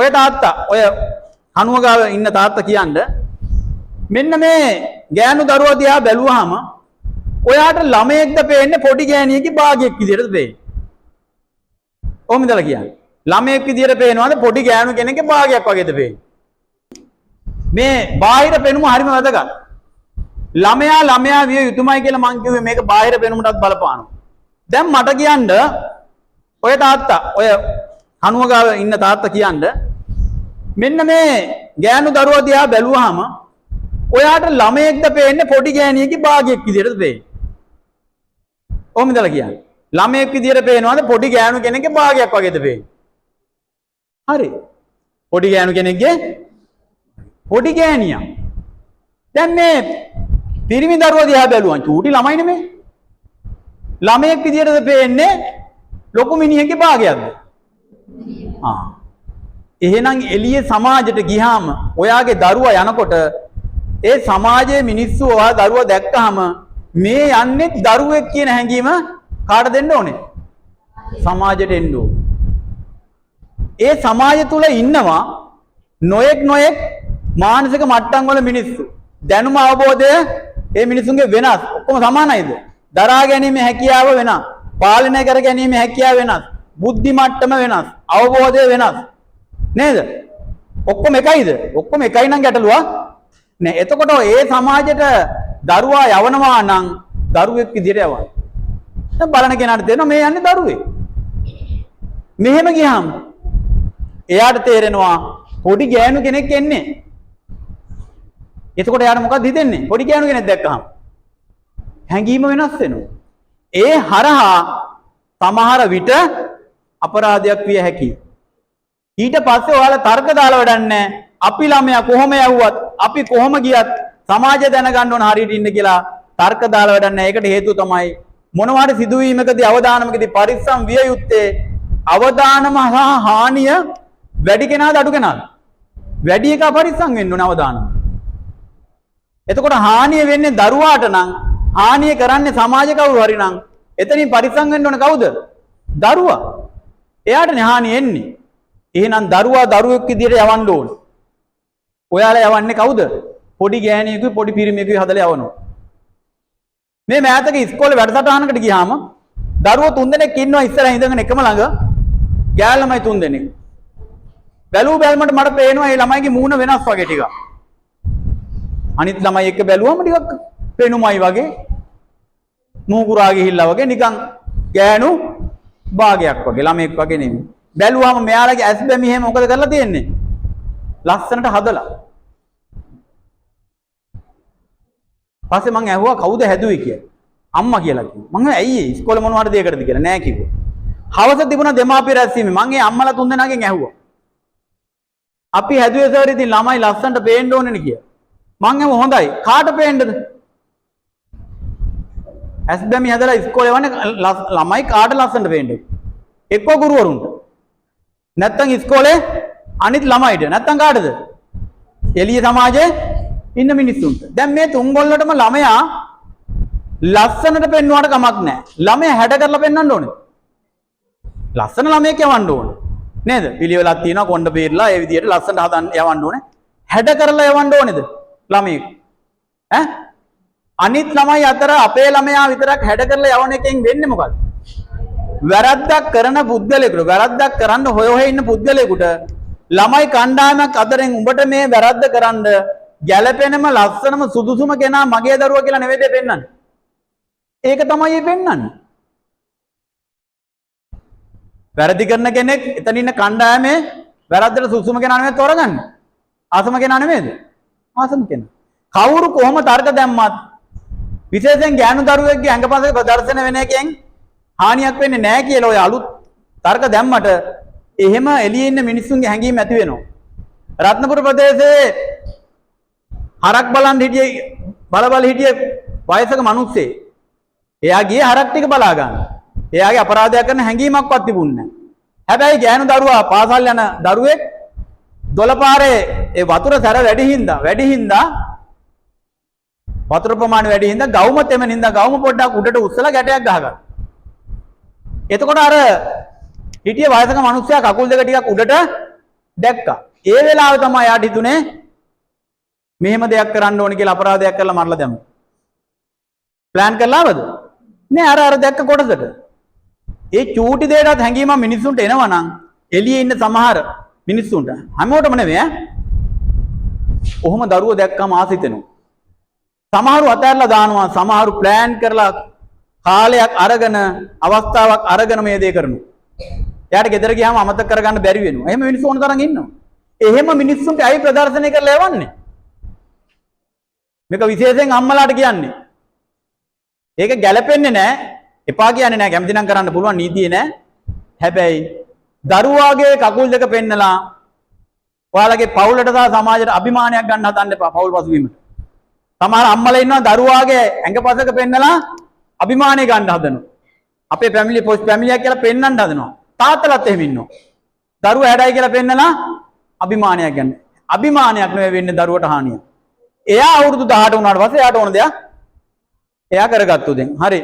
ඔය තාත්තා ඔය හනුව ගාව ඉන්න තාත්තා කියන්නේ මෙන්න මේ ගෑනු දරුවා දිහා බැලුවාම ඔයාට ළමයෙක්ද පේන්නේ පොඩි ගෑණියෙක්ගේ භාගයක් විදිහටද පේන්නේ? කොහොමද කියලා කියන්නේ? ළමයෙක් විදිහට පේනවද පොඩි ගෑනු කෙනෙක්ගේ භාගයක් වගේද පේන්නේ? මේ බාහිර පෙනුම හරිම වැදගත්. ළමයා විය යුතුමයි කියලා මං කිව්වේ මේක බාහිර පෙනුමටත් බලපානවා. දැන් මට කියන්න ඔය තාත්තා ඔය හනුව ගාව ඉන්න තාත්තා කියන්නේ මෙන්න මේ ගෑනු දරුවා දිහා බැලුවාම ඔයාට ළමයෙක්ද පේන්නේ පොඩි ගෑණියෙක්ගේ භාගයක් විදිහටද පේන්නේ? කොහොමද කියලා කියන්නේ? ළමයෙක් විදිහට පේනවද පොඩි ගෑනු කෙනෙක්ගේ භාගයක් වගේද පේන්නේ? හරි. පොඩි ගෑනු කෙනෙක්ගේ පොඩි ගෑණියා. දැන් මේ පිරිමි දරුවා දිහා බැලුවා චූටි ළමයි නෙමෙයි. ළමයෙක් විදිහටද පේන්නේ ලොකු මිනිහෙක්ගේ භාගයක්ද? එහෙනම් එළියේ සමාජයට ගියාම ඔයාගේ දරුවා යනකොට ඒ සමාජයේ මිනිස්සු ඔයා දරුවා දැක්කහම මේ යන්නේ දරුවෙක් කියන හැඟීම කාට දෙන්න ඕනේ? සමාජයට එන්න ඕනේ. ඒ සමාජය තුල ඉන්නවා නොයෙක් මානසික මට්ටම් වල මිනිස්සු. දැනුම අවබෝධය ඒ මිනිසුන්ගේ වෙනස්. ඔක්කොම සමානයිද? දරා ගැනීම හැකියාව වෙනස්. පාලනය කර ගැනීම හැකියාව වෙනස්. බුද්ධි මට්ටම වෙනස්. අවබෝධය වෙනස්. නේද? ඔක්කොම එකයිද? ඔක්කොම එකයි නම් ගැටලුවා නෑ. එතකොට ඒ සමාජයට දරුවා යවනවා නම් දරුවෙක් විදියට යවන්න. දැන් බලන කෙනාට තේරෙනවා මේ යන්නේ දරුවෙක්. මෙහෙම ගියාම එයාට තේරෙනවා පොඩි ගෑනු කෙනෙක් එන්නේ. එතකොට එයාට මොකක්ද හිතෙන්නේ? පොඩි ගෑනු කෙනෙක් දැක්කහම හැඟීම වෙනස් වෙනවා. ඒ හරහා සමහර විට අපරාධයක් විය හැකියි. ඊට පස්සේ ඔයාලා තර්ක දාලා වැඩක් නැහැ. අපි ළමයා කොහොම යවුවත් අපි කොහොම ගියත් සමාජය දැනගන්න ඕන හරියට ඉන්න කියලා තර්ක දාලා වැඩක් නැහැ. ඒකට හේතුව තමයි මොනවා හරි සිදුවීමකදී අවදානමකදී පරිස්සම් විය යුත්තේ අවදානම සහ හානිය වැඩි කෙනාද අඩු කෙනාද? වැඩි එක පරිස්සම් වෙන්න ඕන අවදානම. එතකොට හානිය වෙන්නේ දරුවාට නම් හානිය කරන්නේ සමාජ කවුරු හරි නම් එතනින් පරිස්සම් වෙන්න ඕන කවුද? දරුවා. එයාටනේ හානිය එන්නේ. එහෙනම් දරුවා දරුවෙක් විදියට යවන්න ඕන. ඔයාලා යවන්නේ කවුද? පොඩි ගෑණියෙකුයි පොඩි පිරිමියෙකුයි හදලා යවනවා. මේ මෑතක ඉස්කෝලේ වැඩසටහනකට ගියාම දරුවෝ 3 දෙනෙක් ඉන්නවා ඉස්සරහ ඉඳගෙන එකම ළඟ. ගෑල් ළමයි 3 දෙනෙක්. බැලුව බැලමට මට පේනවා මේ ළමයිගේ මූණ වෙනස් වගේ ටිකක්. අනිත් ළමයි එක්ක බැලුවම ටිකක් පෙනුමයි වගේ. මූකුරා ගිහිල්ලා වගේ නිකන් ගෑනු භාගයක් වගේ ළමෙක් වගේ නෙමෙයි. බැලුවාම මෙයාලගේ ඇස් බැමි එහෙම මොකද කරලා තියෙන්නේ? ලස්සනට හදලා. පස්සේ මං ඇහුවා කවුද හැදුවේ කියලා. අම්මා කියලා කිව්වා. මං ඇයි ඉස්කෝලේ මොනවද දෙයකටද කියලා නෑ කිව්වා. හවස තිබුණා දෙමාපිය රැස්වීමේ. මං ඒ අම්මලා 3 දෙනාගෙන් ඇහුවා. අපි හැදුවේ සර් ඉතින් ළමයි ලස්සනට පේන්න ඕනේනේ කියලා. මං ඇහුවා හොඳයි. කාට පේන්නද? ඇස් බැමි හදලා ඉස්කෝලේ වන්නේ ළමයි කාට ලස්සනට පේන්නද? එක්ක ගුරුවරුන්ට. නැත්තම් ඉස්කෝලේ අනිත් ළමයිට. නැත්තම් කාටද? එළිය සමාජයේ ඉන්න මිනිස්සුන්ට. දැන් මේ තුන් ගොල්ලටම ළමයා ලස්සනට පෙන්වුවාට කමක් නැහැ. ළමයා හැඩ කරලා පෙන්වන්න ඕනේ. ලස්සන ළමයෙක් යවන්න ඕනේ. නේද? පිළිවෙලක් තියෙනවා කොණ්ඩ බේරලා ඒ විදිහට ලස්සනට හදන්න යවන්න ඕනේ. හැඩ කරලා යවන්න ඕනේද ළමයෙක්? අනිත් ළමයි අතර අපේ ළමයා විතරක් හැඩ කරලා යවන එකෙන් වෙන්නේ මොකද්ද? වැරද්දක් කරන පුද්ගලයෙකුට වැරද්දක් කරන්න හොය ඉන්න පුද්ගලයෙකුට ළමයි කණ්ඩායමක් අතරින් උඹට මේ වැරද්ද කරන්න ගැළපෙනම ලස්සනම සුදුසුම කෙනා මගේ දරුවා කියලා නෙවෙයි පෙන්නන්නේ. ඒක තමයි පෙන්නන්නේ. වැරදි කරන කෙනෙක් එතන ඉන්න කණ්ඩායමේ වැරද්දට සුදුසුම කෙනා නෙවෙයි තෝරගන්නේ. ආසම කෙනා නෙවෙයිද? ආසම කෙනා. කවුරු කොහොම තර්ක දැම්මත් විශේෂයෙන් ගෑනු දරුවෙක්ගේ ඇඟපසක ප්‍රදර්ශන වෙන එකෙන් හානියක් වෙන්නේ නැහැ කියලා ඔය අලුත් තර්ක දැම්මට එහෙම එළියේ ඉන්න මිනිස්සුන්ගේ හැඟීම් ඇති වෙනවා. රත්නපුර ප්‍රදේශයේ හරක් බලන් හිටියේ බල හිටියේ වයසක මිනිස්සෙක්. එයා ගියේ හරක් ටික බලා ගන්න. එයාගේ අපරාධයක් කරන හැඟීමක්වත් තිබුණේ නැහැ. හැබැයි ගෑනු දරුවා පාසල් යන දරුවෙක් දොළපාරේ ඒ වතුර සැර වැඩි හින්දා වතුර ප්‍රමාණය වැඩි හින්දා ගවුම තෙමෙන හින්දා ගවුම පොඩ්ඩක් උඩට උස්සලා ගැටයක් ගහගත්තා. එතකොට අර හිටිය වයසක මිනිස්සයා කකුල් දෙක ටිකක් උඩට දැක්කා. ඒ වෙලාවේ තමයි යාට හිතුනේ මෙහෙම දෙයක් කරන්න ඕනි කියලා අපරාධයක් කරලා මරලා දැම්මා. ප්ලෑන් කරලා ආවද? නෑ අර දැක්ක කොටසට. ඒ චූටි දෙයකට හැංගීම මිනිස්සුන්ට එනවා නම් එළියේ ඉන්න සමහර මිනිස්සුන්ට හැමෝටම නෙවෙයි ඈ. ඔහොම දරුවෝ දැක්කම ආසිතෙනවා. සමහරු අතහැරලා දානවා, සමහරු ප්ලෑන් කරලා කාලයක් අරගෙන අවස්ථාවක් අරගෙන මේ දේ කරනවා. එයාට ගෙදර ගියාම අමතක කරගන්න බැරි වෙනවා. එහෙම මිනිස්සු ඕන තරම් ඉන්නවා. එහෙම මිනිස්සුන්ට ඇයි ප්‍රදර්ශනය කරලා යවන්නේ? මේක විශේෂයෙන් අම්මලාට කියන්නේ. ඒක ගැළපෙන්නේ නැහැ. එපා කියන්නේ නැහැ. කැමති නම් කරන්න පුළුවන් නීතියේ නැහැ. හැබැයි දරුවාගේ කකුල් දෙක පෙන්නලා ඔයාලගේ පවුලට සහ සමාජයට අභිමානයක් ගන්න හදන්න එපා පවුල් පසුබිමට. සමහර අම්මලා ඉන්නවා දරුවාගේ ඇඟපසක පෙන්නලා අභිමානය ගන්න හදනවා. අපේ ෆැමිලි පොස් ෆැමිලියක් කියලා පෙන්වන්න හදනවා. තාත්තලාත් එහෙම ඉන්නවා. දරුවා හැඩයි කියලා පෙන්නලා අභිමානයක් ගන්න. අභිමානයක් නෙවෙයි වෙන්නේ දරුවට හානිය. එයා අවුරුදු 18 වුණාට පස්සේ එයාට ඕන දෙයක් එයා කරගත්තු දැන්. හරි.